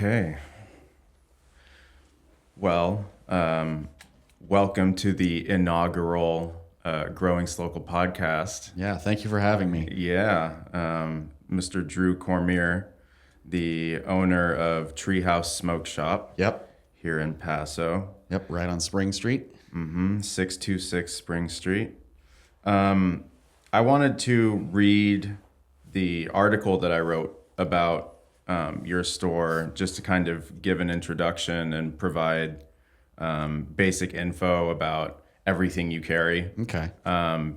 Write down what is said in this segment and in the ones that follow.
Okay. Well, welcome to the inaugural Growing SLOcal Podcast. Yeah, thank you for having me. Yeah, Mr. Drew Cormier, the owner of Treehouse Smoke Shop. Yep. Here in Paso. Yep, right on Spring Street. 626 Spring Street. I wanted to read the article that I wrote about your store, just to kind of give an introduction and provide basic info about everything you carry. Okay.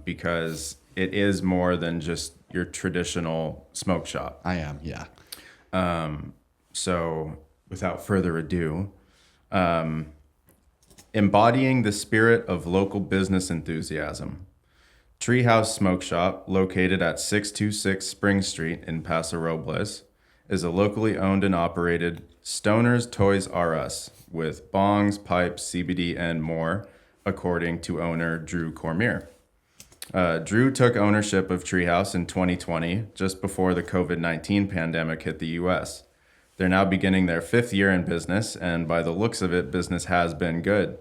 Because it is more than just your traditional smoke shop. I am, yeah. So without further ado, embodying the spirit of local business enthusiasm. Treehouse Smoke Shop, located at 626 Spring Street in Paso Robles, is a locally owned and operated Stoner's Toys R Us with bongs, pipes, CBD, and more, according to owner Drew Cormier. Drew took ownership of Treehouse in 2020, just before the COVID-19 pandemic hit the U.S. They're now beginning their 5th year in business, and by the looks of it, business has been good.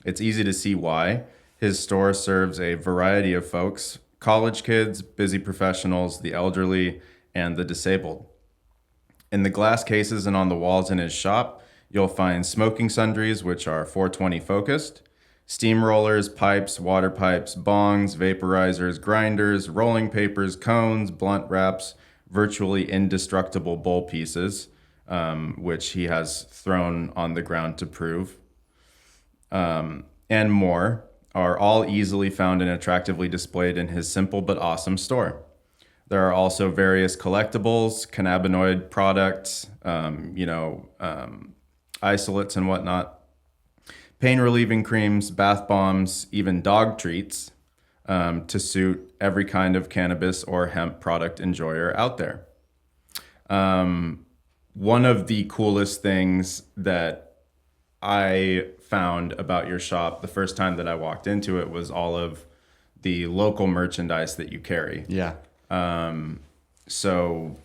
It's easy to see why. His store serves a variety of folks: college kids, busy professionals, the elderly, and the disabled. In the glass cases and on the walls in his shop, you'll find smoking sundries, which are 420 focused, steamrollers, pipes, water pipes, bongs, vaporizers, grinders, rolling papers, cones, blunt wraps, virtually indestructible bowl pieces, which he has thrown on the ground to prove, and more, are all easily found and attractively displayed in his simple but awesome store. There are also various collectibles, cannabinoid products, isolates and whatnot, pain-relieving creams, bath bombs, even dog treats, to suit every kind of cannabis or hemp product enjoyer out there. One of the coolest things that I found about your shop the first time that I walked into it was all of the local merchandise that you carry. Yeah. So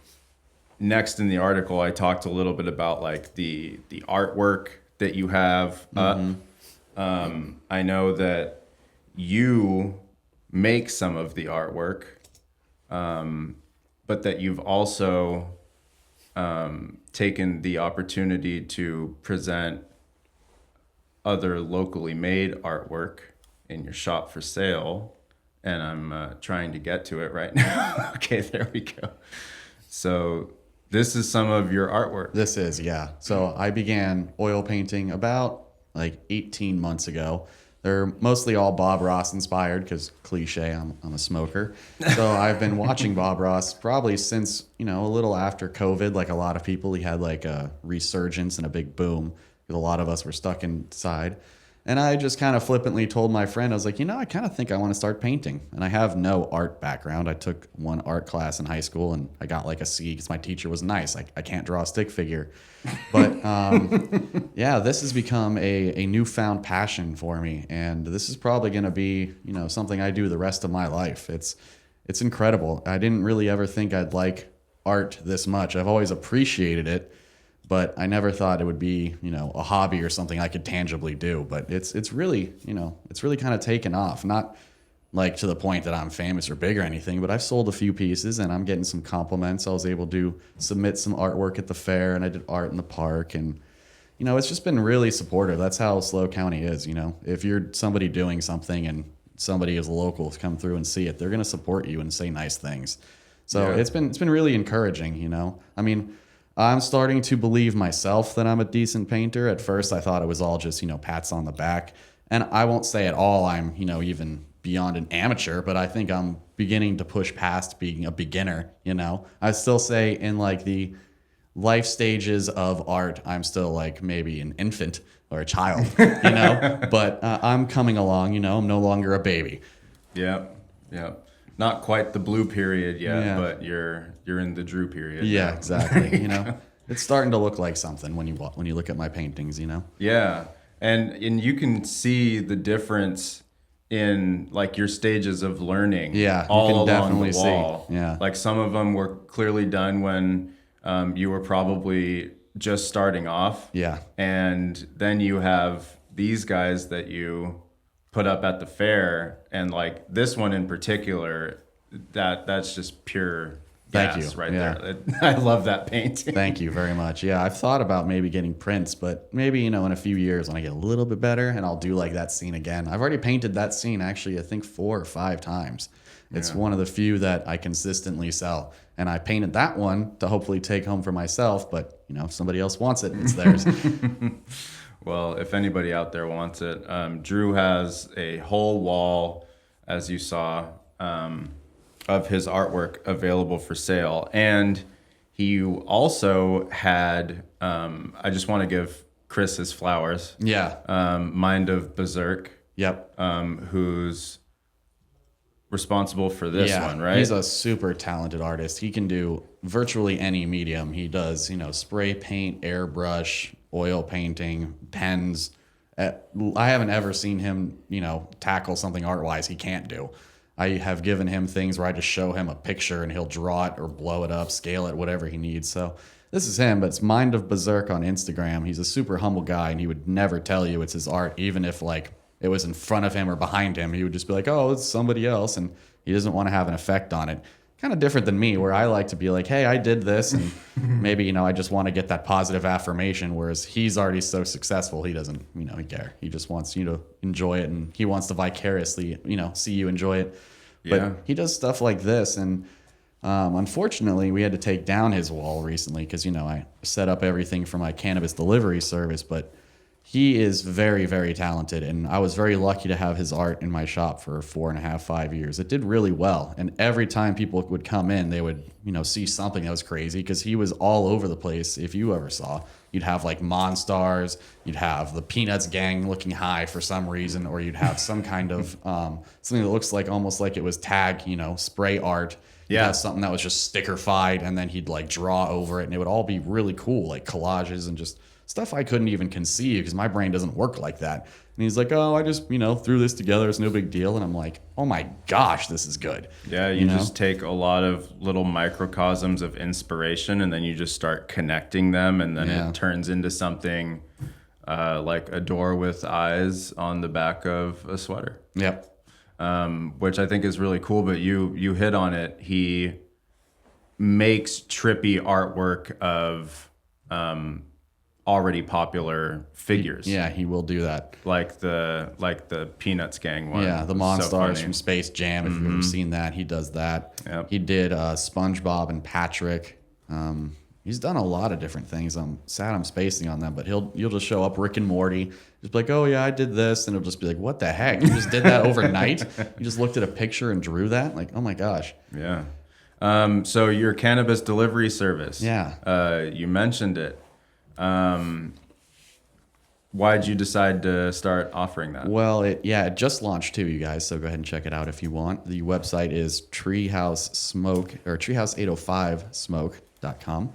next in the article, I talked a little bit about like the artwork that you have up. I know that you make some of the artwork, but that you've also taken the opportunity to present other locally made artwork in your shop for sale. And I'm trying to get to it right now. Okay, there we go. So this is some of your artwork. This is, yeah. So I began oil painting about like 18 months ago. They're mostly all Bob Ross inspired because cliche, I'm a smoker. So I've been watching Bob Ross probably since, a little after COVID. Like a lot of people, he had like a resurgence and a big boom because a lot of us were stuck inside. And I just kind of flippantly told my friend, I was like, I kind of think I want to start painting. And I have no art background. I took one art class in high school and I got like a C because my teacher was nice. I can't draw a stick figure. But yeah, this has become a newfound passion for me. And this is probably going to be, something I do the rest of my life. It's incredible. I didn't really ever think I'd like art this much. I've always appreciated it. But I never thought it would be, a hobby or something I could tangibly do. But it's really, it's really kind of taken off. Not like to the point that I'm famous or big or anything, but I've sold a few pieces and I'm getting some compliments. I was able to submit some artwork at the fair and I did art in the park. And, it's just been really supportive. That's how SLO County is, If you're somebody doing something and somebody is local to come through and see it, they're going to support you and say nice things. So yeah. It's been really encouraging, I mean, I'm starting to believe myself that I'm a decent painter. At first, I thought it was all just, pats on the back. And I won't say at all I'm, even beyond an amateur, but I think I'm beginning to push past being a beginner, I still say in like the life stages of art, I'm still like maybe an infant or a child, but I'm coming along, I'm no longer a baby. Yep. Not quite the blue period yet, but you're in the Drew period. Yeah, now. Exactly. It's starting to look like something when you look at my paintings. Yeah, and you can see the difference in like your stages of learning. Yeah, all you can along definitely the wall. See. Yeah, like some of them were clearly done when you were probably just starting off. Yeah. And then you have these guys that you put up at the fair, and like this one in particular, that's just pure Thank gas you. right Yeah. there. I love that painting. Thank you very much. Yeah, I've thought about maybe getting prints, but maybe, in a few years when I get a little bit better and I'll do like that scene again. I've already painted that scene actually, I think 4 or 5 times. It's one of the few that I consistently sell. And I painted that one to hopefully take home for myself, but if somebody else wants it, it's theirs. Well, if anybody out there wants it, Drew has a whole wall, as you saw, of his artwork available for sale. And he also had, I just want to give Chris his flowers. Yeah. Mind of Berserk. Yep. Who's responsible for this one, right? He's a super talented artist. He can do virtually any medium. He does, spray paint, airbrush, oil painting, pens. I haven't ever seen him, tackle something art-wise he can't do. I have given him things where I just show him a picture and he'll draw it or blow it up, scale it, whatever he needs. So this is him, but it's Mind of Berserk on Instagram. He's a super humble guy, and he would never tell you it's his art, even if it was in front of him or behind him. He would just be like, oh, it's somebody else, and he doesn't want to have an effect on it. Kind of different than me, where I like to be like, hey, I did this, and maybe, I just want to get that positive affirmation, whereas he's already so successful, he doesn't, care. He just wants you to enjoy it, and he wants to vicariously, see you enjoy it. But he does stuff like this, and unfortunately, we had to take down his wall recently because, I set up everything for my cannabis delivery service, but he is very, very talented, and I was very lucky to have his art in my shop for 4.5, 5 years. It did really well, and every time people would come in, they would, see something that was crazy because he was all over the place. If you ever saw, you'd have like Monstars, you'd have the Peanuts gang looking high for some reason, or you'd have some kind of something that looks like almost like it was tag, spray art. Yeah, something that was just stickerfied, and then he'd like draw over it, and it would all be really cool, like collages and just stuff I couldn't even conceive because my brain doesn't work like that. And he's like, oh, I just, threw this together. It's no big deal. And I'm like, oh my gosh, this is good. Yeah, you just take a lot of little microcosms of inspiration, and then you just start connecting them, and then it turns into something like a door with eyes on the back of a sweater. Yep. Which I think is really cool, but you hit on it. He makes trippy artwork of already popular figures. Yeah, he will do that. Like the Peanuts gang one. Yeah, the Monstars from Space Jam. If you've ever seen that, he does that. Yep. He did SpongeBob and Patrick. He's done a lot of different things. I'm sad I'm spacing on them, but you'll just show up Rick and Morty. Just be like, oh yeah, I did this, and it'll just be like, what the heck? You just did that overnight? You just looked at a picture and drew that? Like, oh my gosh. Yeah. So your cannabis delivery service. Yeah. You mentioned it. Why'd you decide to start offering that? Well, it just launched too, you guys. So go ahead and check it out if you want. The website is treehouse805smoke.com.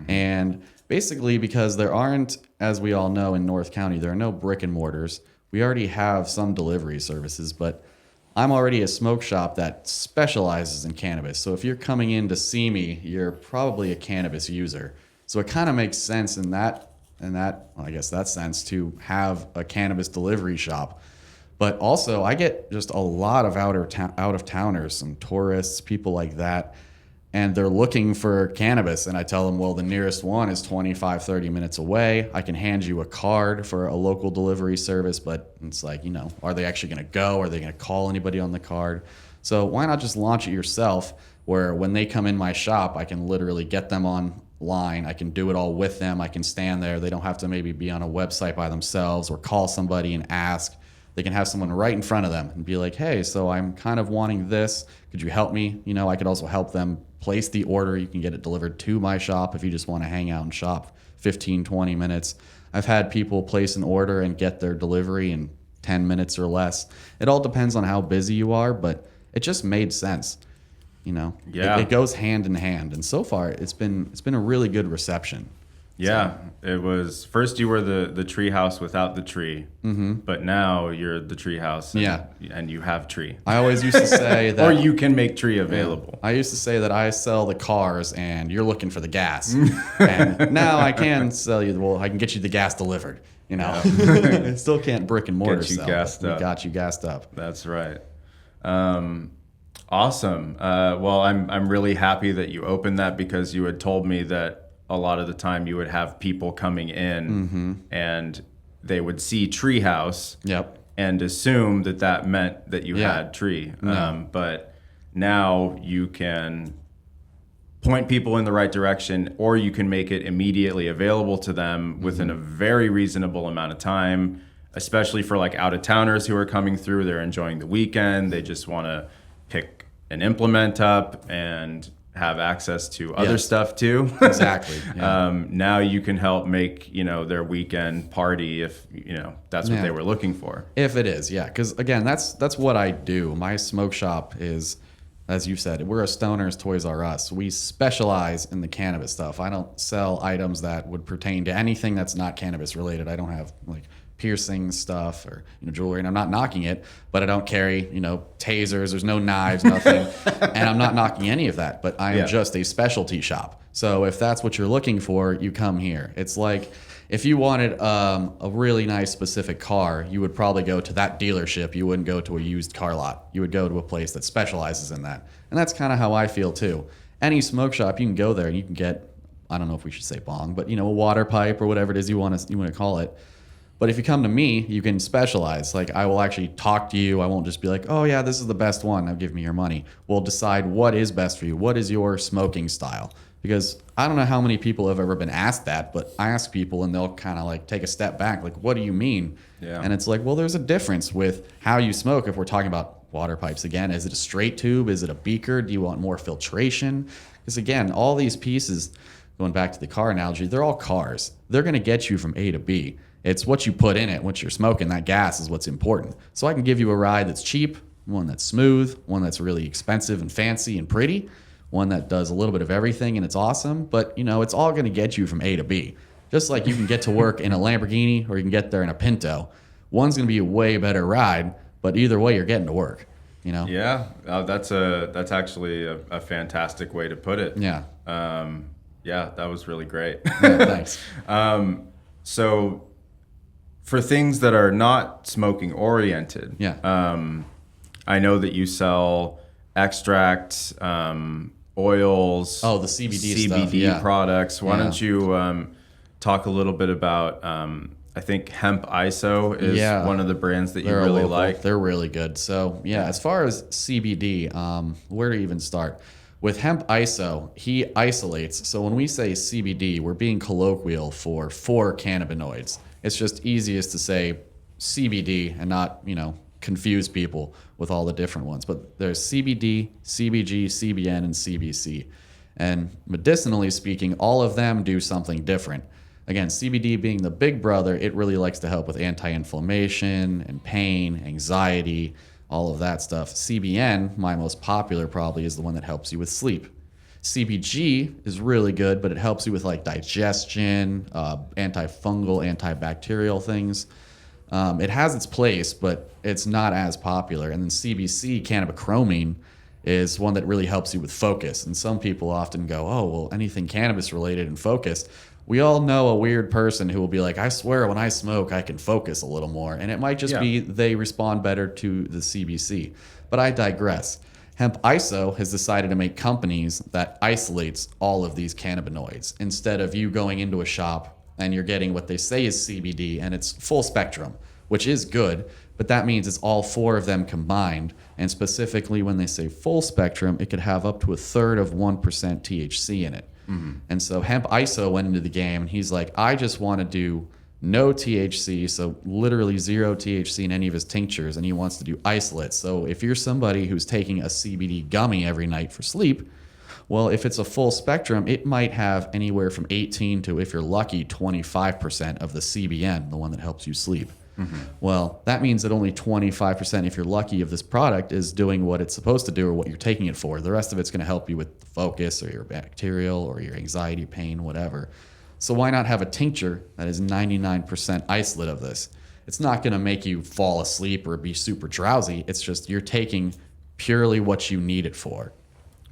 And basically, because there aren't, as we all know in North County, there are no brick and mortars. We already have some delivery services, but I'm already a smoke shop that specializes in cannabis. So if you're coming in to see me, you're probably a cannabis user. So it kind of makes sense in that sense to have a cannabis delivery shop. But also, I get just a lot of out of towners, some tourists, people like that, and they're looking for cannabis. And I tell them, well, the nearest one is 25, 30 minutes away. I can hand you a card for a local delivery service, but it's like, are they actually going to go? Are they going to call anybody on the card? So why not just launch it yourself, where when they come in my shop, I can literally get them online. I can do it all with them. I can stand there. They don't have to maybe be on a website by themselves or call somebody and ask. They can have someone right in front of them and be like, hey, so I'm kind of wanting this. Could you help me? I could also help them place the order. You can get it delivered to my shop if you just want to hang out and shop 15, 20 minutes. I've had people place an order and get their delivery in 10 minutes or less. It all depends on how busy you are, but it just made sense. Yeah. It goes hand in hand. And so far, it's been a really good reception. Yeah, it was first you were the tree house without the tree, but now you're the tree house. And you have tree. I always used to say that, or you can make tree available. I used to say that I sell the cars and you're looking for the gas. And now I can sell you. Well, I can get you the gas delivered. You know, I still can't brick and mortar sell. We got you gassed up. That's right. Awesome. Well, I'm really happy that you opened that, because you had told me that a lot of the time you would have people coming in and they would see treehouse and assume that meant that you had tree. But now you can point people in the right direction, or you can make it immediately available to them within a very reasonable amount of time, especially for like out-of-towners who are coming through. They're enjoying the weekend. They just want to pick an implement up and have access to other stuff too. Exactly. Now you can help make, their weekend party if, that's what they were looking for. If it is, because again, that's what I do. My smoke shop is, as you said, we're a Stoner's Toys R Us. We specialize in the cannabis stuff. I don't sell items that would pertain to anything that's not cannabis related. I don't have like piercing stuff or jewelry, and I'm not knocking it, but I don't carry tasers. There's no knives, nothing, and I'm not knocking any of that. But I am just a specialty shop. So if that's what you're looking for, you come here. It's like if you wanted a really nice specific car, you would probably go to that dealership. You wouldn't go to a used car lot. You would go to a place that specializes in that, and that's kind of how I feel too. Any smoke shop, you can go there and you can get, I don't know if we should say bong, but a water pipe or whatever it is you want to call it. But if you come to me, you can specialize. Like, I will actually talk to you. I won't just be like, oh yeah, this is the best one, now give me your money. We'll decide what is best for you. What is your smoking style? Because I don't know how many people have ever been asked that, but I ask people and they'll kind of like take a step back. Like, what do you mean? And it's like, well, there's a difference with how you smoke. If we're talking about water pipes again, is it a straight tube? Is it a beaker? Do you want more filtration? Because again, all these pieces, going back to the car analogy, they're all cars. They're going to get you from A to B. It's what you put in it, what you're smoking. That gas is what's important. So I can give you a ride that's cheap, one that's smooth, one that's really expensive and fancy and pretty, one that does a little bit of everything and it's awesome. But, it's all going to get you from A to B. Just like you can get to work in a Lamborghini or you can get there in a Pinto. One's going to be a way better ride, but either way, you're getting to work. Yeah, that's actually a fantastic way to put it. Yeah. That was really great. Yeah, thanks. So for things that are not smoking oriented, I know that you sell extracts, oils. Oh, the CBD stuff, products. Why don't you talk a little bit about, I think Hemp ISO is one of the brands that you really like. They're really good. So as far as CBD, where to even start? With Hemp ISO, he isolates. So when we say CBD, we're being colloquial for 4 cannabinoids. It's just easiest to say CBD and not, confuse people with all the different ones. But there's CBD, CBG, CBN, and CBC. And medicinally speaking, all of them do something different. Again, CBD being the big brother, it really likes to help with anti-inflammation and pain, anxiety, all of that stuff. CBN, my most popular probably, is the one that helps you with sleep. CBG is really good, but it helps you with like digestion, antifungal, antibacterial things. It has its place, but it's not as popular. And then CBC, cannabichromene, is one that really helps you with focus. And some people often go, oh, well, anything cannabis related and focused. We all know a weird person who will be like, I swear when I smoke, I can focus a little more. And it might just be they respond better to the CBC. But I digress. Hemp ISO has decided to make companies that isolates all of these cannabinoids instead of you going into a shop and you're getting what they say is CBD and it's full spectrum, which is good, but that means it's all 4 of them combined. And specifically when they say full spectrum, it could have up to a third of 1% THC in it. Mm-hmm. And so Hemp ISO went into the game and he's like, I just want to do no THC, so literally 0 THC in any of his tinctures, and he wants to do isolates. So if you're somebody who's taking a CBD gummy every night for sleep, well, if it's a full spectrum, it might have anywhere from 18 to, if you're lucky, 25% of the CBN, the one that helps you sleep. Mm-hmm. Well, that means that only 25%, if you're lucky, of this product is doing what it's supposed to do or what you're taking it for. The rest of it's going to help you with focus or your bacterial or your anxiety, pain, whatever. So why not have a tincture that is 99% isolate of this? It's not going to make you fall asleep or be super drowsy. It's just you're taking purely what you need it for.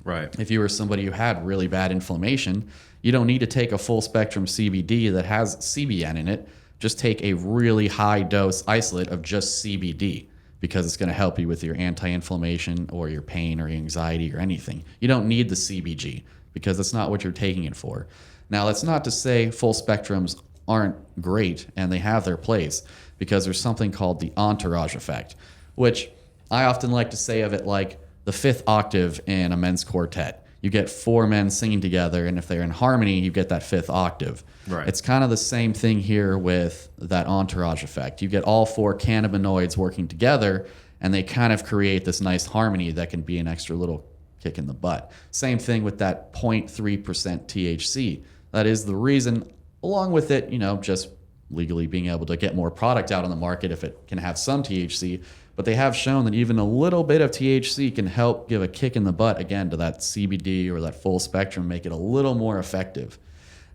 Right. If you were somebody who had really bad inflammation, you don't need to take a full spectrum CBD that has CBN in it. Just take a really high dose isolate of just CBD because it's going to help you with your anti-inflammation or your pain or anxiety or anything. You don't need the CBG because that's not what you're taking it for. Now, that's not to say full spectrums aren't great and they have their place, because there's something called the entourage effect, which I often like to say of it like the fifth octave in a men's quartet. You get four men singing together, and if they're in harmony, you get that fifth octave. Right. It's kind of the same thing here with that entourage effect. You get all four cannabinoids working together, and they kind of create this nice harmony that can be an extra little kick in the butt. Same thing with that 0.3% THC. That is the reason, along with it, just legally being able to get more product out on the market if it can have some THC. But they have shown that even a little bit of THC can help give a kick in the butt, again, to that CBD or that full spectrum, make it a little more effective.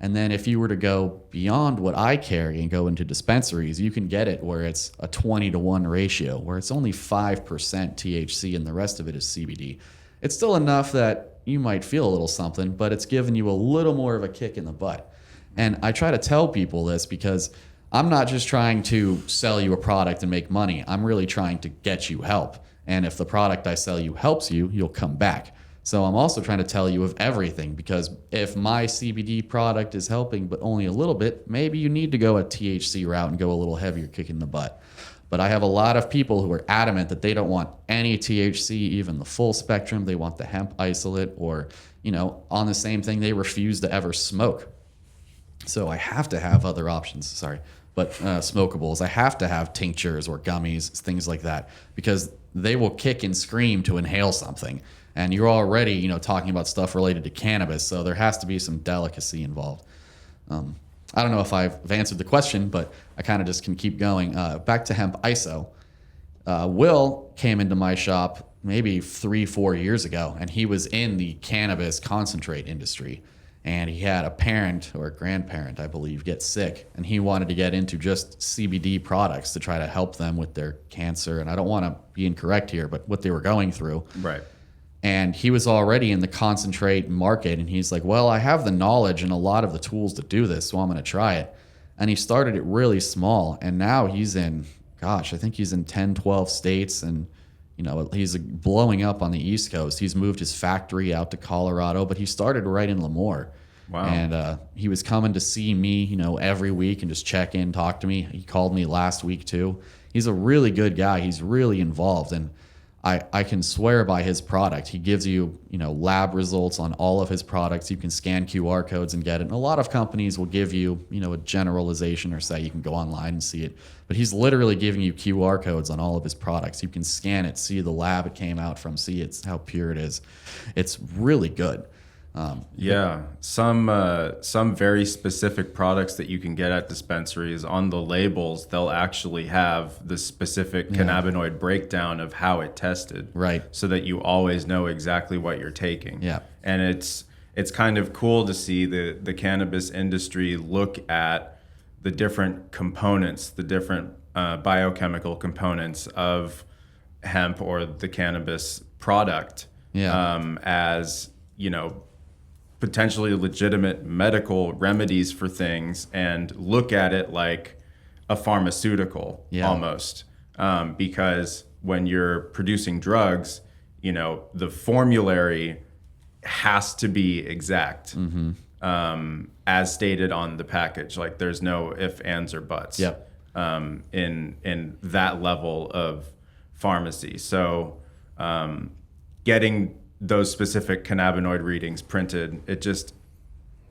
And then if you were to go beyond what I carry and go into dispensaries, you can get it where it's a 20-to-1 ratio, where it's only 5% THC and the rest of it is CBD. It's still enough that you might feel a little something, but it's giving you a little more of a kick in the butt. And I try to tell people this because I'm not just trying to sell you a product and make money. I'm really trying to get you help. And if the product I sell you helps you, you'll come back. So I'm also trying to tell you of everything, because if my CBD product is helping but only a little bit, maybe you need to go a THC route and go a little heavier kick in the butt. But I have a lot of people who are adamant that they don't want any THC, even the full spectrum. They want the hemp isolate, or, on the same thing, they refuse to ever smoke. So I have to have other options, but smokables. I have to have tinctures or gummies, things like that, because they will kick and scream to inhale something. And you're already, talking about stuff related to cannabis, so there has to be some delicacy involved. I don't know if I've answered the question, but I kind of just can keep going. Back to hemp ISO. Will came into my shop maybe 3-4 years ago, and he was in the cannabis concentrate industry. And he had a parent or a grandparent, I believe, get sick, and he wanted to get into just CBD products to try to help them with their cancer. And I don't want to be incorrect here, but what they were going through. Right. And he was already in the concentrate market, and he's like, well, I have the knowledge and a lot of the tools to do this, so I'm going to try it. And he started it really small, and now he's in, I think he's in 10, 12 states, and he's blowing up on the East Coast. He's moved his factory out to Colorado, but he started right in Lemoore. Wow. And he was coming to see me, every week and just check in, talk to me. He called me last week too. He's a really good guy. He's really involved, and I can swear by his product. He gives you, lab results on all of his products. You can scan QR codes and get it. And a lot of companies will give you, a generalization or say you can go online and see it. But he's literally giving you QR codes on all of his products. You can scan it, see the lab it came out from, see it's how pure it is. It's really good. Some very specific products that you can get at dispensaries, on the labels, they'll actually have the specific cannabinoid breakdown of how it tested, right? So that you always know exactly what you're taking. Yeah, and it's kind of cool to see the cannabis industry look at the different components, the different biochemical components of hemp or the cannabis product, as potentially legitimate medical remedies for things, and look at it like a pharmaceutical almost. Because when you're producing drugs, the formulary has to be exact, as stated on the package. Like there's no ifs, ands, or buts in that level of pharmacy. So getting those specific cannabinoid readings printed, it just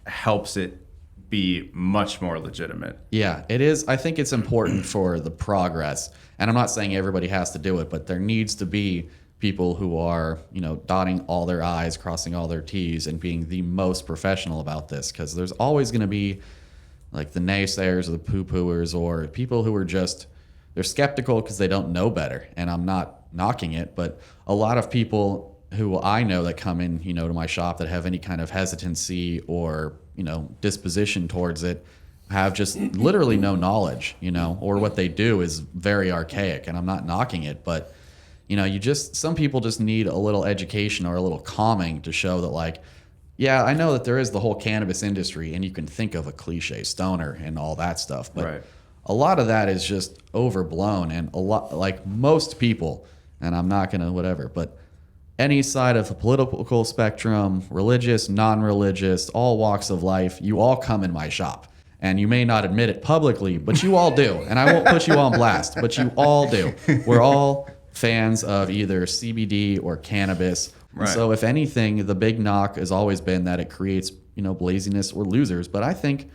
helps it be much more legitimate. Yeah, it is. I think it's important for the progress. And I'm not saying everybody has to do it, but there needs to be people who are, dotting all their I's, crossing all their T's, and being the most professional about this. Because there's always going to be like the naysayers or the poo-pooers, or people who are just, they're skeptical because they don't know better. And I'm not knocking it, but a lot of people who I know that come in, to my shop that have any kind of hesitancy or disposition towards it have just literally no knowledge, or what they do is very archaic, and I'm not knocking it, but some people just need a little education or a little calming to show that, like, yeah, I know that there is the whole cannabis industry, and you can think of a cliche stoner and all that stuff, but right. a lot of that is just overblown, and a lot, like most people, and I'm not gonna whatever, but any side of the political spectrum, religious, non-religious, all walks of life, you all come in my shop. And you may not admit it publicly, but you all do. And I won't put you on blast, but you all do. We're all fans of either CBD or cannabis. Right. So if anything, the big knock has always been that it creates, laziness or losers. But I think,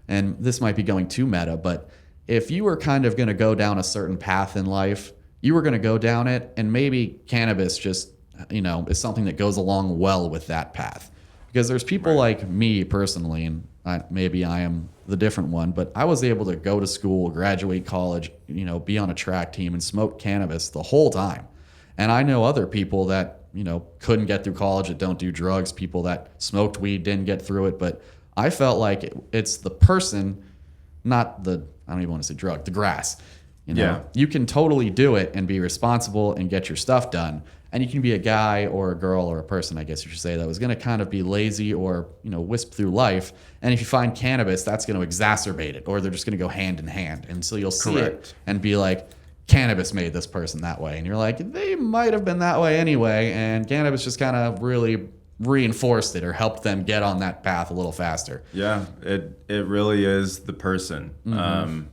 and this might be going too meta, but if you were kind of going to go down a certain path in life, you were going to go down it, and maybe cannabis just, is something that goes along well with that path. Because there's people like me personally, and maybe I am the different one, but I was able to go to school, graduate college, be on a track team and smoke cannabis the whole time. And I know other people that, couldn't get through college, that don't do drugs, people that smoked weed, didn't get through it. But I felt like it's the person, not the, I don't even want to say drug, the grass. You can totally do it and be responsible and get your stuff done. And you can be a guy or a girl or a person, I guess you should say, that was going to kind of be lazy or, wisp through life. And if you find cannabis, that's going to exacerbate it, or they're just going to go hand in hand. And so you'll see it and be like, cannabis made this person that way. And you're like, they might have been that way anyway. And cannabis just kind of really reinforced it or helped them get on that path a little faster. Yeah, it really is the person. Mm-hmm.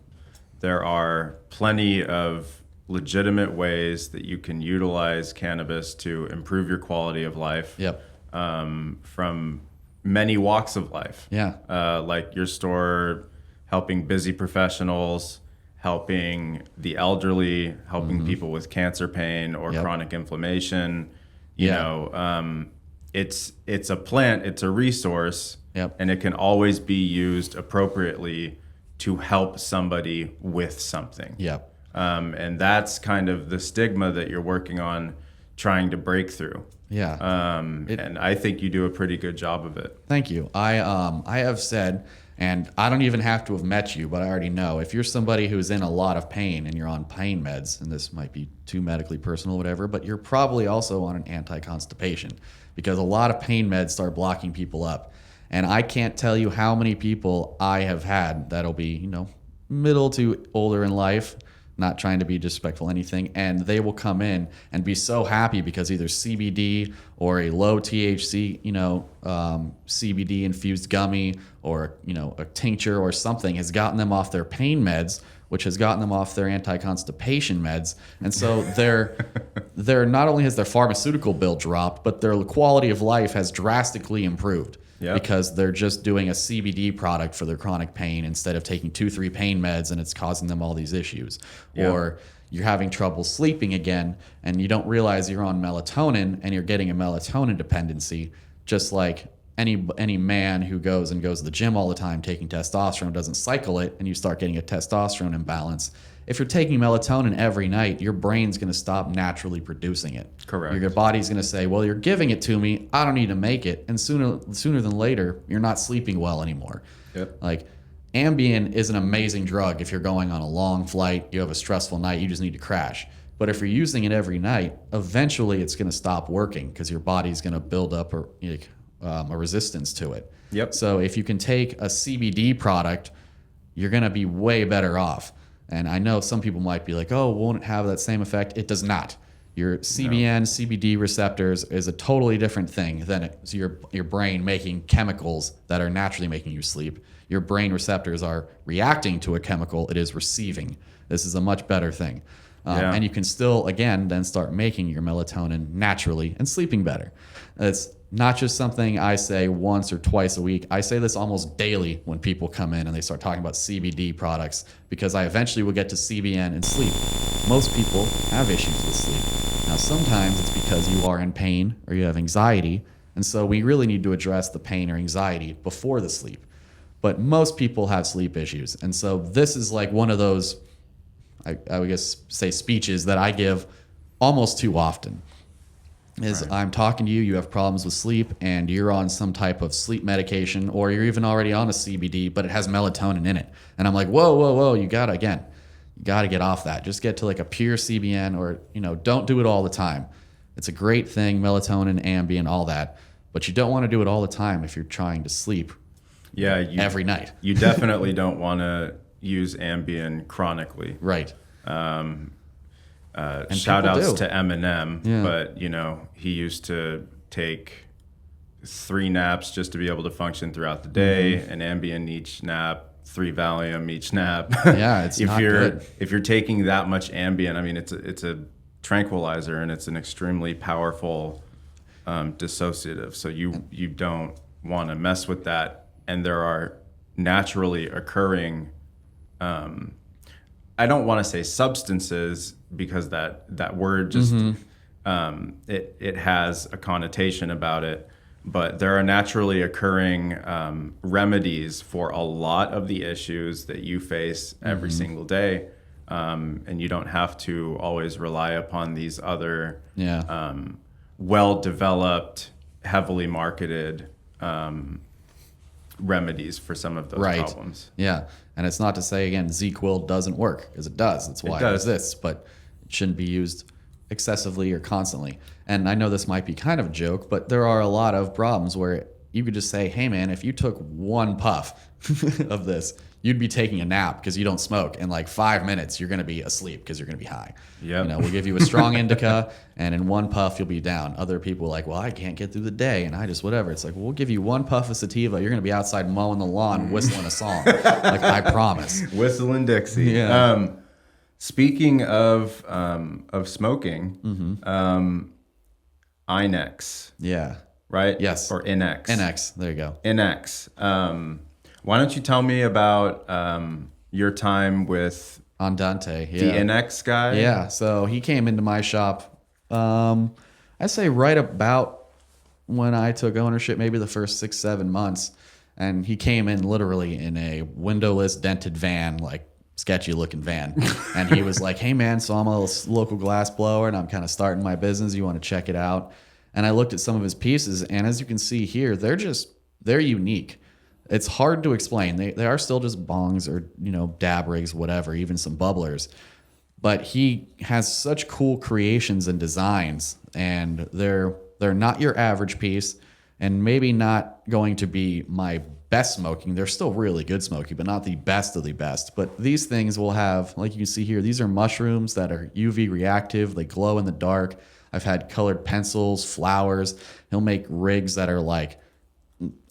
There are plenty of legitimate ways that you can utilize cannabis to improve your quality of life. Yep. From many walks of life. Yeah. Like your store helping busy professionals, helping the elderly, helping people with cancer pain or chronic inflammation. You know, it's a plant, it's a resource, and it can always be used appropriately to help somebody with something. Yep. And that's kind of the stigma that you're working on trying to break through. Yeah. And I think you do a pretty good job of it. Thank you. I have said, and I don't even have to have met you, but I already know, if you're somebody who's in a lot of pain and you're on pain meds, and this might be too medically personal, whatever, but you're probably also on an anti-constipation, because a lot of pain meds start blocking people up. And I can't tell you how many people I have had that'll be, middle to older in life, not trying to be disrespectful anything, and they will come in and be so happy because either CBD or a low THC, CBD infused gummy, or a tincture or something has gotten them off their pain meds, which has gotten them off their anti-constipation meds. And so they're not only has their pharmaceutical bill dropped, but their quality of life has drastically improved. Yep. Because they're just doing a CBD product for their chronic pain instead of taking 2-3 pain meds, and it's causing them all these issues. Yep. Or you're having trouble sleeping again, and you don't realize you're on melatonin, and you're getting a melatonin dependency, just like any man who goes to the gym all the time taking testosterone doesn't cycle it, and you start getting a testosterone imbalance. If you're taking melatonin every night, your brain's going to stop naturally producing it. Correct. Your body's going to say, well, you're giving it to me, I don't need to make it. And sooner than later, you're not sleeping well anymore. Yep. Like, Ambien is an amazing drug if you're going on a long flight, you have a stressful night, you just need to crash. But if you're using it every night, eventually it's going to stop working because your body's going to build up a resistance to it. Yep. So if you can take a CBD product, you're going to be way better off. And I know some people might be like, oh, won't it have that same effect? It does not. Your CBN, CBD receptors is a totally different thing than your brain making chemicals that are naturally making you sleep. Your brain receptors are reacting to a chemical it is receiving. This is a much better thing. And you can still, again, then start making your melatonin naturally and sleeping better. It's not just something I say once or twice a week. I say this almost daily when people come in and they start talking about CBD products, because I eventually will get to CBN and sleep. Most people have issues with sleep. Now, sometimes it's because you are in pain or you have anxiety, and so we really need to address the pain or anxiety before the sleep. But most people have sleep issues, and so this is like one of those, I would guess, say speeches that I give almost too often. is I'm talking to you, you have problems with sleep, and you're on some type of sleep medication, or you're even already on a CBD, but it has melatonin in it. And I'm like, whoa, you gotta get off that. Just get to like a pure CBN, or, don't do it all the time. It's a great thing, melatonin, Ambien, all that, but you don't want to do it all the time if you're trying to sleep every night. You definitely don't want to use Ambien chronically. Right. Shout outs to Eminem, but he used to take 3 naps just to be able to function throughout the day, an Ambien each nap, 3 Valium each nap. Yeah, it's not good. If you're taking that much Ambien, I mean, it's a tranquilizer, and it's an extremely powerful dissociative. So you don't want to mess with that. And there are naturally occurring, I don't want to say substances, because that word just it has a connotation about it, but there are naturally occurring remedies for a lot of the issues that you face every single day, and you don't have to always rely upon these other well-developed, heavily marketed remedies for some of those problems. Yeah, and it's not to say, again, ZQuil doesn't work, because it does. That's why it exists, but it shouldn't be used excessively or constantly. And I know this might be kind of a joke, but there are a lot of problems where you could just say, hey, man, if you took 1 puff of this, you'd be taking a nap because you don't smoke. In like 5 minutes, you're going to be asleep because you're going to be high. Yep. We'll give you a strong indica, and in 1 puff, you'll be down. Other people are like, well, I can't get through the day, and I just whatever. It's like, well, we'll give you 1 puff of sativa. You're going to be outside mowing the lawn, whistling a song. Like, I promise. Whistling Dixie. Yeah. Speaking of smoking, Inex. Yeah. Right? Yes. Or Inex. NX. There you go. Inex. Why don't you tell me about your time with Andante, the Inex guy? Yeah, so he came into my shop, I'd say right about when I took ownership, maybe the first 6-7 months. And he came in literally in a windowless, dented van, like sketchy looking van. And he was like, hey, man, so I'm a local glass blower, and I'm kind of starting my business. You want to check it out? And I looked at some of his pieces, and as you can see here, they're unique. It's hard to explain. They are still just bongs or, dab rigs, whatever, even some bubblers. But he has such cool creations and designs, and they're not your average piece, and maybe not going to be my best smoking. They're still really good smoking, but not the best of the best. But these things will have, like you can see here, these are mushrooms that are UV reactive. They glow in the dark. I've had colored pencils, flowers. He'll make rigs that are like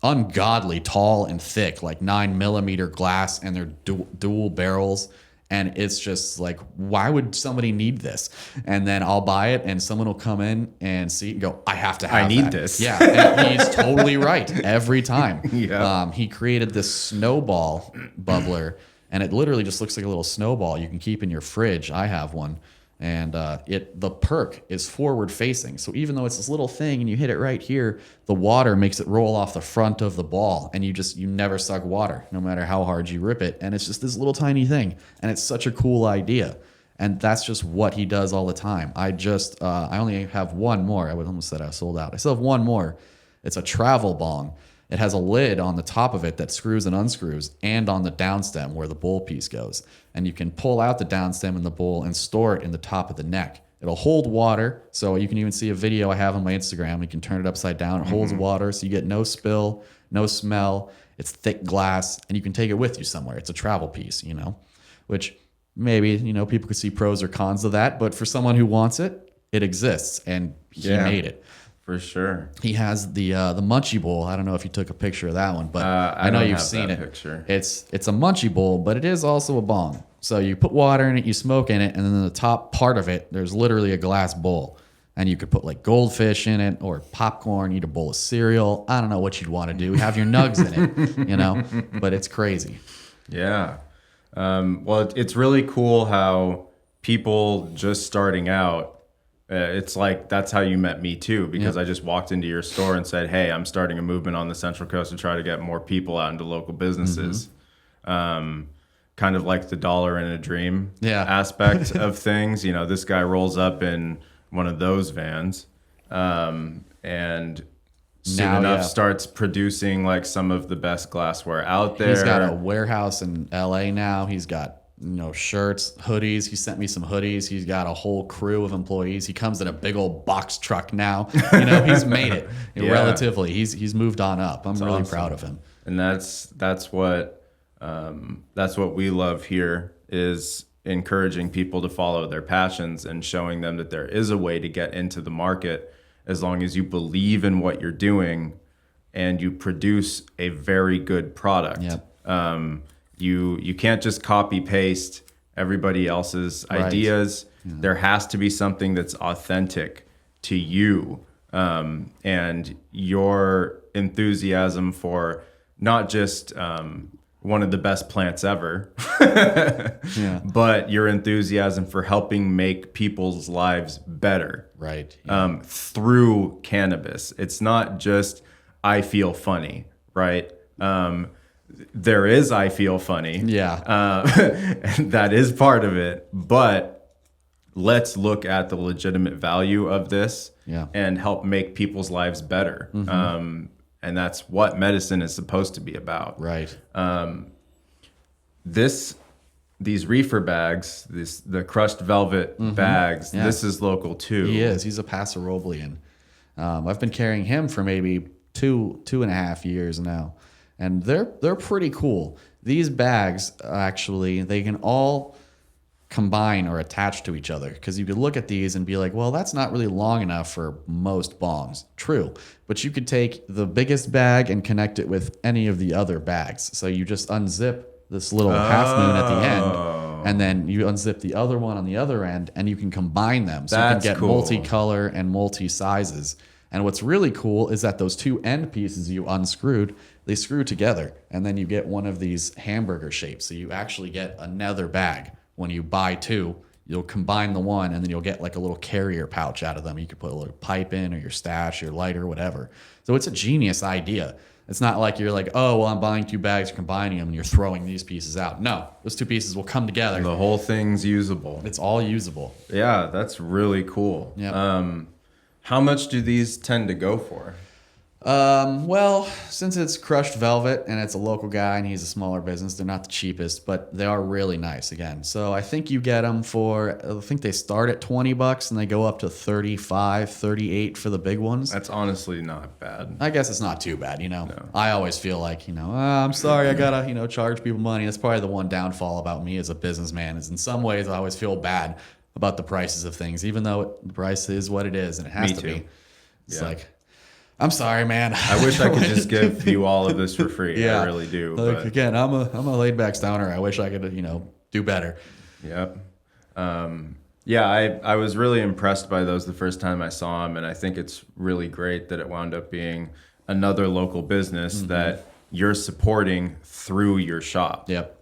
ungodly tall and thick, like 9mm glass, and they're dual barrels. And it's just like, why would somebody need this? And then I'll buy it, and someone will come in and see it and go, I have to have I need this. Yeah, and he's totally right every time. Yeah. He created this snowball bubbler, and it literally just looks like a little snowball you can keep in your fridge. I have one. And the perk is forward facing. So even though it's this little thing and you hit it right here, the water makes it roll off the front of the ball, and you never suck water, no matter how hard you rip it. And it's just this little tiny thing. And it's such a cool idea. And that's just what he does all the time. I only have one more. I would almost said I sold out. I still have one more. It's a travel bong. It has a lid on the top of it that screws and unscrews, and on the downstem where the bowl piece goes. And you can pull out the downstem in the bowl and store it in the top of the neck. It'll hold water, so you can even see a video I have on my Instagram. You can turn it upside down. It holds water, so you get no spill, no smell. It's thick glass, and you can take it with you somewhere. It's a travel piece, which maybe, people could see pros or cons of that. But for someone who wants it, it exists, and he made it. For sure. He has the Munchie Bowl. I don't know if you took a picture of that one, but I know you've seen it. Picture. It's a Munchie Bowl, but it is also a bong. So you put water in it, you smoke in it, and then the top part of it, there's literally a glass bowl. And you could put like goldfish in it, or popcorn, eat a bowl of cereal. I don't know what you'd want to do. Have your nugs in it, but it's crazy. Yeah. Well, it's really cool how people just starting out, it's like that's how you met me too, because I just walked into your store and said, hey, I'm starting a movement on the Central Coast to try to get more people out into local businesses. Kind of like the dollar and a dream aspect of things. This guy rolls up in one of those vans. and soon enough starts producing like some of the best glassware out there. He's got a warehouse in LA now. He's got shirts, hoodies. He sent me some hoodies. He's got a whole crew of employees. He comes in a big old box truck now. He's made it relatively. He's moved on up. I'm really proud of him. And that's what we love here, is encouraging people to follow their passions and showing them that there is a way to get into the market as long as you believe in what you're doing and you produce a very good product. Yep. You can't just copy paste everybody else's ideas. Yeah. There has to be something that's authentic to you, and your enthusiasm for not just one of the best plants ever, but your enthusiasm for helping make people's lives better. Right. Yeah. Through cannabis. It's not just I feel funny, right? There is I feel funny. Yeah. That is part of it. But let's look at the legitimate value of this and help make people's lives better. Mm-hmm. And that's what medicine is supposed to be about. Right. These reefer bags, the crushed velvet bags, this is local too. He is. He's a Paso Roblean. I've been carrying him for maybe two and a half years now. And they're pretty cool. These bags, actually, they can all combine or attach to each other, because you could look at these and be like, well, that's not really long enough for most bongs. True. But you could take the biggest bag and connect it with any of the other bags. So you just unzip this little half moon at the end, and then you unzip the other one on the other end, and you can combine them. So you can get multicolor and multi-sizes. And what's really cool is that those two end pieces you unscrewed, they screw together, and then you get one of these hamburger shapes. So you actually get another bag. When you buy two, you'll combine the one, and then you'll get like a little carrier pouch out of them. You could put a little pipe in, or your stash, your lighter, whatever. So it's a genius idea. It's not like you're like, oh, well, I'm buying two bags, combining them, and you're throwing these pieces out. No, those two pieces will come together. The whole thing's usable. It's all usable. Yeah, that's really cool. Yep. How much do these tend to go for? Well, since it's crushed velvet and it's a local guy and he's a smaller business, they're not the cheapest, but they are really nice again. So I think you get them for, I think they start at $20 and they go up to $35, $38 for the big ones. That's honestly not bad. I guess it's not too bad, No. I always feel like, I'm sorry, I gotta, charge people money. That's probably the one downfall about me as a businessman, is in some ways I always feel bad about the prices of things, even though the price is what it is and it has to be. It's like, I'm sorry, man. I wish I could just give you all of this for free. Yeah. I really do. Like, again, I'm a laid back stoner. I wish I could, do better. Yep. I was really impressed by those the first time I saw them, and I think it's really great that it wound up being another local business that you're supporting through your shop. Yep.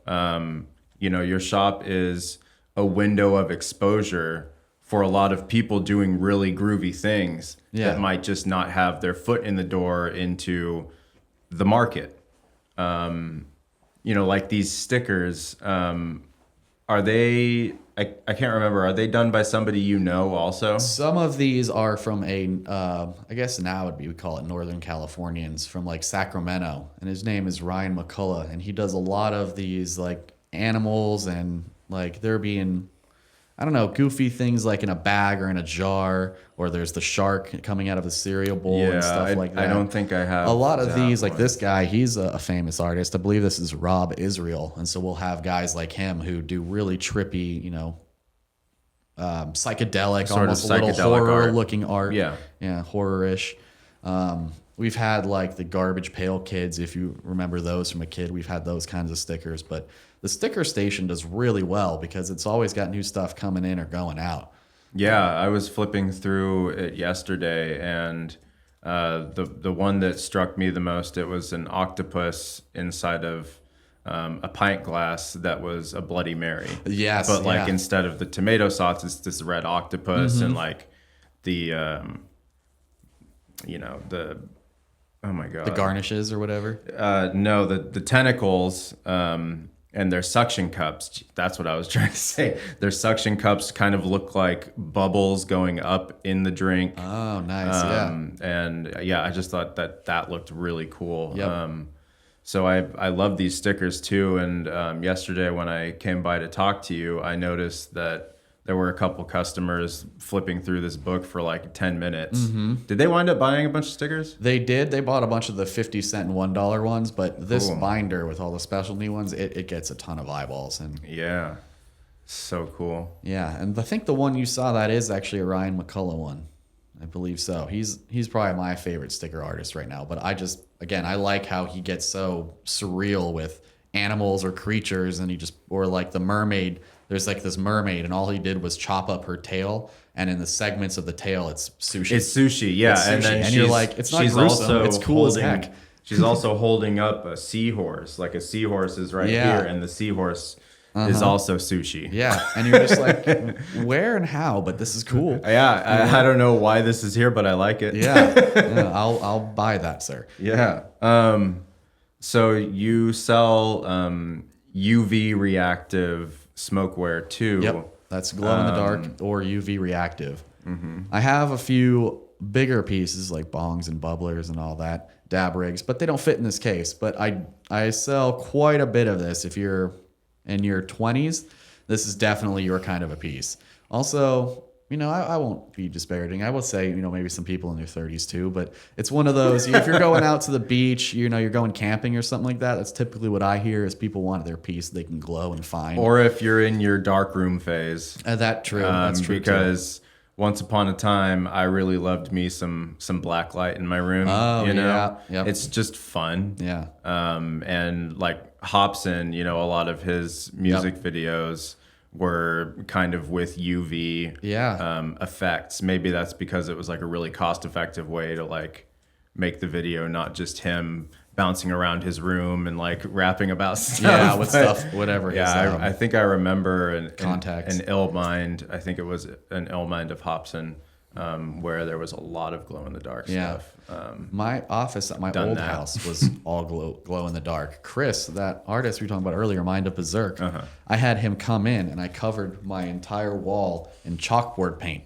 Your shop is a window of exposure for a lot of people doing really groovy things that might just not have their foot in the door into the market. Like these stickers, are they, I can't remember, are they done by somebody also? Some of these are from I guess now we call it Northern Californians, from like Sacramento. And his name is Ryan McCullough. And he does a lot of these like animals, and like they're being, I don't know, goofy things like in a bag or in a jar, or there's the shark coming out of the cereal bowl and stuff like that. I don't think I have a lot of these. Like this guy, he's a famous artist. I believe this is Rob Israel. And so we'll have guys like him who do really trippy, psychedelic, sort almost of a little psychedelic horror-looking art. Yeah, horror-ish. We've had like the Garbage Pail Kids, if you remember those from a kid. We've had those kinds of stickers, but the sticker station does really well because it's always got new stuff coming in or going out. Yeah, I was flipping through it yesterday, and the one that struck me the most, it was an octopus inside of a pint glass that was a Bloody Mary. Yes, but like instead of the tomato sauce, it's this red octopus, and like the oh my god, the garnishes or whatever. No, the tentacles. and their suction cups, that's what I was trying to say. Their suction cups kind of look like bubbles going up in the drink. Oh, nice. And yeah, I just thought that looked really cool. Yep. So I love these stickers too. And yesterday when I came by to talk to you, I noticed that there were a couple customers flipping through this book for like 10 minutes. Mm-hmm. Did they wind up buying a bunch of stickers? They did. They bought a bunch of the 50-cent and $1 ones, but this binder with all the specialty ones, it gets a ton of eyeballs. And yeah, so cool. yeah, and I think the one you saw, that is actually a Ryan McCullough one. I believe so. He's probably my favorite sticker artist right now. But I like how he gets so surreal with animals or creatures, and or like the mermaid. There's like this mermaid, and all he did was chop up her tail, and in the segments of the tail, it's sushi. It's sushi, yeah. It's sushi. And then you're like, it's not gruesome. It's cool as heck. She's also holding up a seahorse. Like a seahorse is right here, and the seahorse is also sushi. Yeah, and you're just like, where and how? But this is cool. Yeah, I don't know why this is here, but I like it. Yeah, I'll buy that, sir. Yeah. So you sell UV reactive smokeware too. Yep, that's glow in the dark or UV reactive. Mm-hmm. I have a few bigger pieces like bongs and bubblers and all that, dab rigs, but they don't fit in this case. But I sell quite a bit of this. If you're in your 20s, this is definitely your kind of a piece. Also, I won't be disparaging. I will say, maybe some people in their 30s too, but it's one of those, if you're going out to the beach, you're going camping or something like that, that's typically what I hear is people want their piece they can glow and find. Or if you're in your darkroom phase. That's true. Because once upon a time, I really loved me some black light in my room. Oh, yeah. Yep. It's just fun. Yeah. And like Hobson, a lot of his music videos were kind of with UV effects. Maybe that's because it was like a really cost-effective way to like make the video not just him bouncing around his room and like rapping about stuff. Yeah, with stuff, whatever. Yeah, I think I remember an Contacts. Mind. I think it was an Mind of Hobson, where there was a lot of glow in the dark stuff. My office at my old house was all glow in the dark. Chris, that artist we were talking about earlier, Mind of Berserk, I had him come in and I covered my entire wall in chalkboard paint.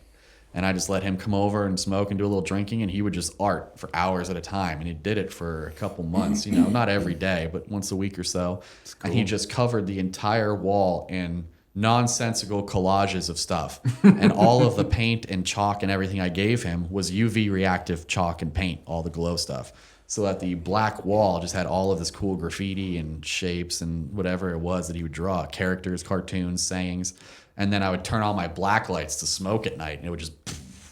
And I just let him come over and smoke and do a little drinking, and he would just art for hours at a time. And he did it for a couple months, not every day, but once a week or so. Cool. And he just covered the entire wall in nonsensical collages of stuff. And all of the paint and chalk and everything I gave him was UV reactive chalk and paint, all the glow stuff. So that the black wall just had all of this cool graffiti and shapes and whatever it was that he would draw, characters, cartoons, sayings. And then I would turn on my black lights to smoke at night, and it would just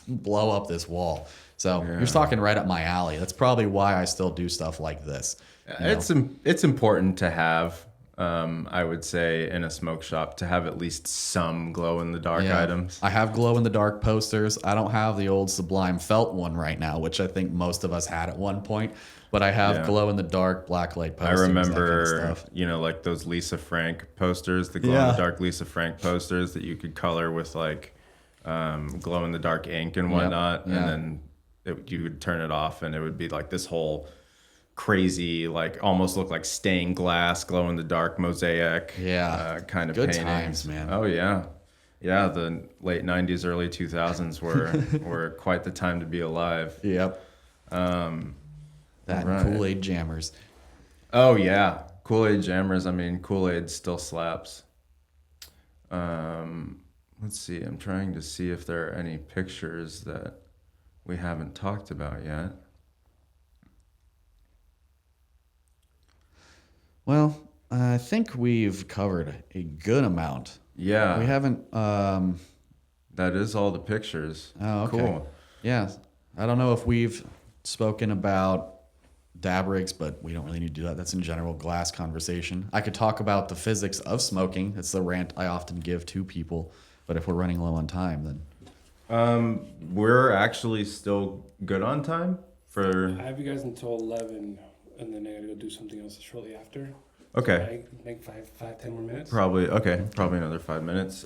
blow up this wall. So you're talking right up my alley. That's probably why I still do stuff like this. It's important to have, I would say, in a smoke shop, to have at least some glow-in-the-dark items. I have glow-in-the-dark posters. I don't have the old Sublime Felt one right now, which I think most of us had at one point. But I have glow-in-the-dark black-light posters. I remember, that kind of stuff. Like those Lisa Frank posters, the glow-in-the-dark Lisa Frank posters that you could color with like glow-in-the-dark ink and whatnot. Yep. Yeah. And then you would turn it off and it would be like this whole crazy, like almost look like stained glass, glow-in-the-dark mosaic kind of Good paintings. times, man. Oh, yeah. Yeah, the late 90s, early 2000s were quite the time to be alive. Yep. That right. and Kool-Aid jammers. Oh, yeah. Kool-Aid jammers. I mean, Kool-Aid still slaps. Let's see. I'm trying to see if there are any pictures that we haven't talked about yet. Well, I think we've covered a good amount. Yeah. We haven't... That is all the pictures. Oh, okay. Cool. Yeah. I don't know if we've spoken about dab rigs, but we don't really need to do that. That's in general glass conversation. I could talk about the physics of smoking. It's the rant I often give to people. But if we're running low on time, then... We're actually still good on time for... I have you guys until 11, and then I gotta go do something else shortly after. Okay. So make 10 more minutes. Probably another 5 minutes.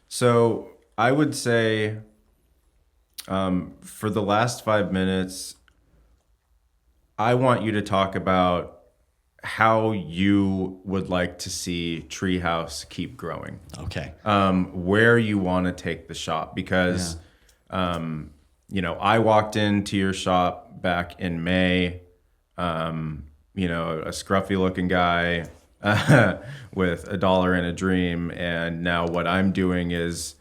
So I would say for the last 5 minutes, I want you to talk about how you would like to see Treehouse keep growing. Okay. Where you want to take the shop, because I walked into your shop back in May, a scruffy looking guy with $1 and a dream. And now what I'm doing is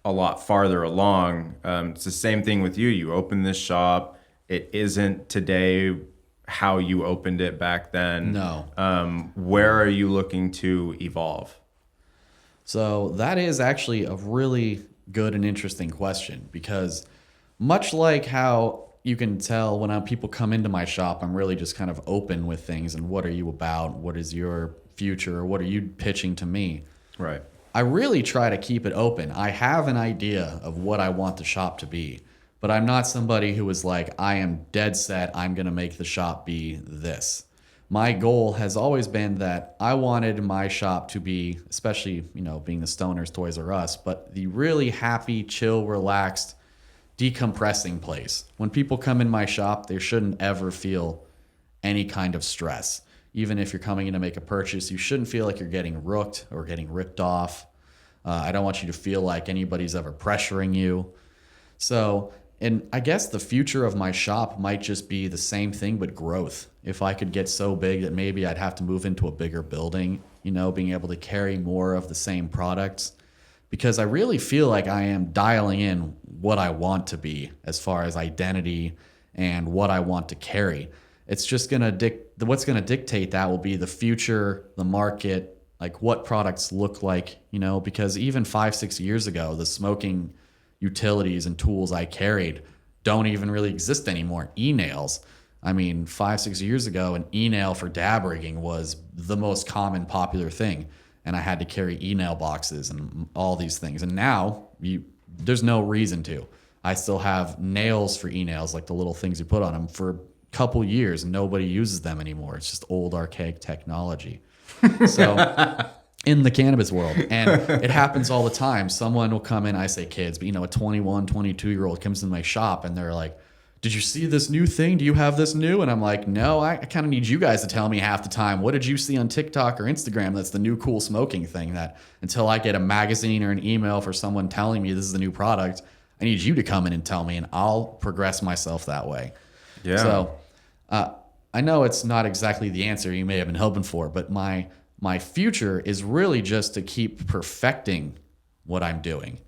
a lot farther along. It's the same thing with you. You open this shop. It isn't today how you opened it back then. No. Where are you looking to evolve? So that is actually a really good and interesting question, because much like how you can tell when people come into my shop, I'm really just kind of open with things and what are you about? What is your future? What are you pitching to me? Right. I really try to keep it open. I have an idea of what I want the shop to be, but I'm not somebody who is like, I am dead set, I'm going to make the shop be this. My goal has always been that I wanted my shop to be, especially, being the Stoners Toys R Us, but the really happy, chill, relaxed, decompressing place. When people come in my shop, they shouldn't ever feel any kind of stress. Even if you're coming in to make a purchase, you shouldn't feel like you're getting rooked or getting ripped off. I don't want you to feel like anybody's ever pressuring you. So, and I guess the future of my shop might just be the same thing, but growth. If I could get so big that maybe I'd have to move into a bigger building, being able to carry more of the same products. Because I really feel like I am dialing in what I want to be as far as identity and what I want to carry. It's just going to what's going to dictate that will be the future, the market, like what products look like, because even 5-6 years ago, the smoking utilities and tools I carried don't even really exist anymore. E-nails. I mean, 5-6 years ago, an e-nail for dab rigging was the most common popular thing. And I had to carry e-nail boxes and all these things. And now there's no reason to. I still have nails for e-nails, like the little things you put on them. For a couple years, nobody uses them anymore. It's just old archaic technology. So in the cannabis world, and it happens all the time. Someone will come in, I say kids, but a 21, 22-year-old comes in my shop and they're like, did you see this new thing? Do you have this new? And I'm like, no, I kind of need you guys to tell me half the time. What did you see on TikTok or Instagram that's the new cool smoking thing, that until I get a magazine or an email for someone telling me this is the new product, I need you to come in and tell me, and I'll progress myself that way. Yeah. So I know it's not exactly the answer you may have been hoping for, but my future is really just to keep perfecting what I'm doing.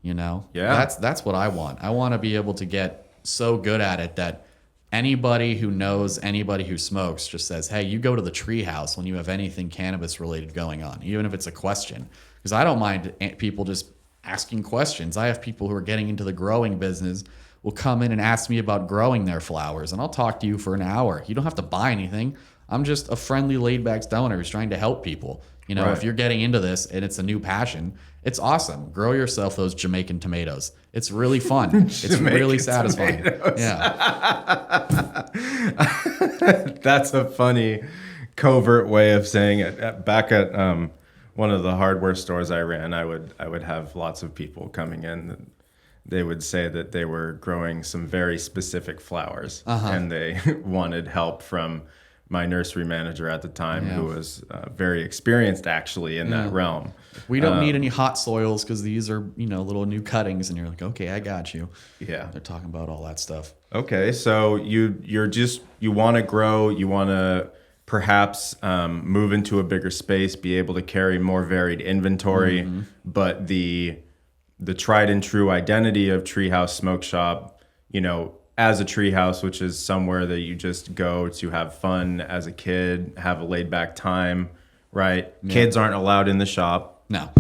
Yeah. That's what I want. I want to be able to get so good at it that anybody who knows anybody who smokes just says, hey, you go to the Treehouse when you have anything cannabis related going on, even if it's a question. Because I don't mind people just asking questions. I have people who are getting into the growing business will come in and ask me about growing their flowers, and I'll talk to you for an hour. You don't have to buy anything. I'm just a friendly, laid-back stoner who's trying to help people. Right. If you're getting into this and it's a new passion, it's awesome. Grow yourself those Jamaican tomatoes. It's really fun. It's really satisfying. Tomatoes. Yeah. That's a funny covert way of saying it. Back at one of the hardware stores I ran, I would have lots of people coming in. They would say that they were growing some very specific flowers, and they wanted help from my nursery manager at the time, who was very experienced actually in that realm. We don't need any hot soils because these are, little new cuttings, and you're like, okay, I got you. Yeah. They're talking about all that stuff. Okay. So you want to grow, you want to perhaps move into a bigger space, be able to carry more varied inventory, but the tried and true identity of Treehouse Smoke Shop, as a treehouse, which is somewhere that you just go to have fun as a kid, have a laid back time, right? Yeah. Kids aren't allowed in the shop. No.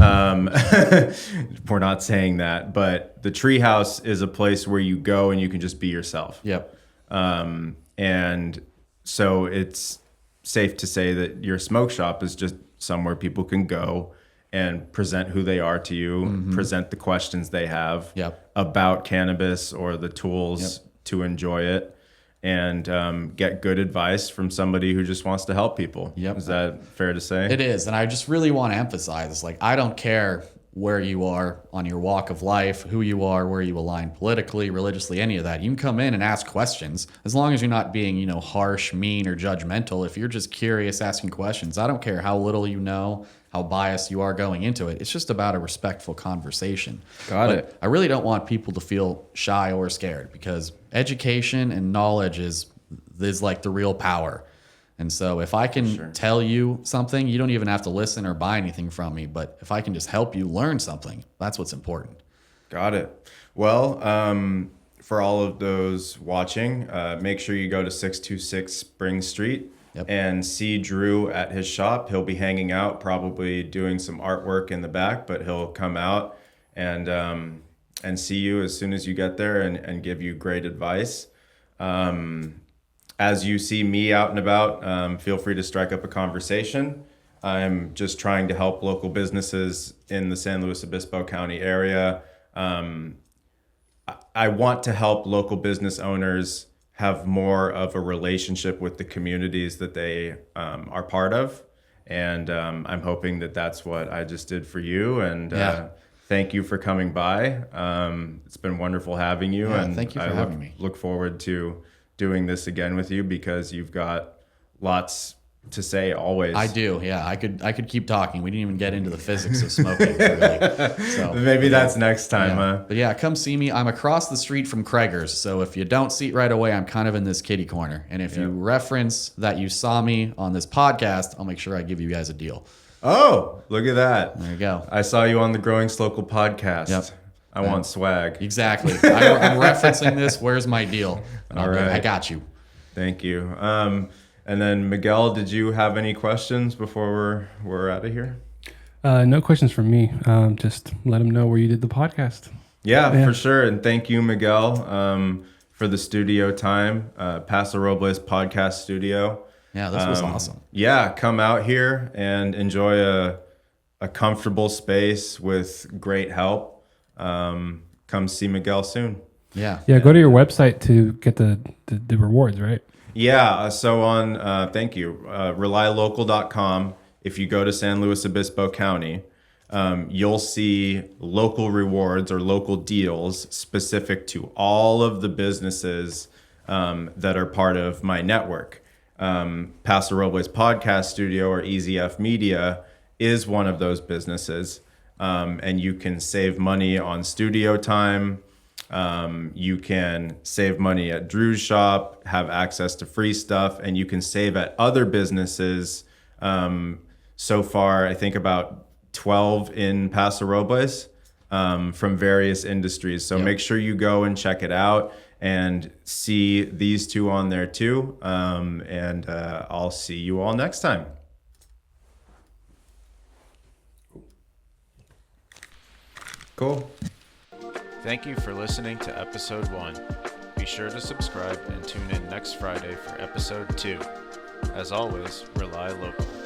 We're not saying that, but the treehouse is a place where you go and you can just be yourself. Yep. And so it's safe to say that your smoke shop is just somewhere people can go and present who they are to you, present the questions they have about cannabis or the tools to enjoy it, and get good advice from somebody who just wants to help people. Is that fair to say? It is. And I just really want to emphasize, I don't care where you are on your walk of life, who you are, where you align politically, religiously, any of that. You can come in and ask questions as long as you're not being, harsh, mean, or judgmental. If you're just curious, asking questions, I don't care how little you know, how biased you are going into it. It's just about a respectful conversation. Got it. I really don't want people to feel shy or scared, because education and knowledge is like the real power. And so if I can tell you something, you don't even have to listen or buy anything from me. But if I can just help you learn something, that's what's important. Got it. Well, for all of those watching, make sure you go to 626 Spring Street and see Drew at his shop. He'll be hanging out, probably doing some artwork in the back, but he'll come out and see you as soon as you get there and give you great advice. As you see me out and about, feel free to strike up a conversation. I'm just trying to help local businesses in the San Luis Obispo County area. I want to help local business owners have more of a relationship with the communities that they are part of. And I'm hoping that that's what I just did for you. And thank you for coming by. It's been wonderful having you. Yeah, and thank you for having me. Look forward to doing this again with you, because you've got lots to say always. I do, yeah. I could keep talking. We didn't even get into the physics of smoking, really. So maybe that's next time. Yeah. But yeah, come see me. I'm across the street from Krager's, so if you don't see it right away, I'm kind of in this kitty corner. And if you reference that you saw me on this podcast, I'll make sure I give you guys a deal. Oh, look at that. There you go. I saw you on the Growing SLOcal Podcast. Yep. I want swag. Exactly. I'm referencing this. Where's my deal? All right. I got you. Thank you. And then Miguel, did you have any questions before we're out of here? No questions from me. Just let them know where you did the podcast. Yeah, for sure. And thank you, Miguel, for the studio time. Paso Robles Podcast Studio. Yeah, this was awesome. Yeah, come out here and enjoy a comfortable space with great help. Come see Miguel soon. Yeah. Go to your website to get the rewards, right? Yeah. So on, thank you, RelyLocal.com. If you go to San Luis Obispo County, you'll see local rewards or local deals specific to all of the businesses that are part of my network. Paso Robles Podcast Studio, or ezfmedia, is one of those businesses. And you can save money on studio time. You can save money at Drew's shop, have access to free stuff, and you can save at other businesses. So far, I think about 12 in Paso Robles from various industries. So make sure you go and check it out and see these two on there too. And I'll see you all next time. Cool. Thank you for listening to episode 1. Be sure to subscribe and tune in next Friday for episode 2. As always, rely local.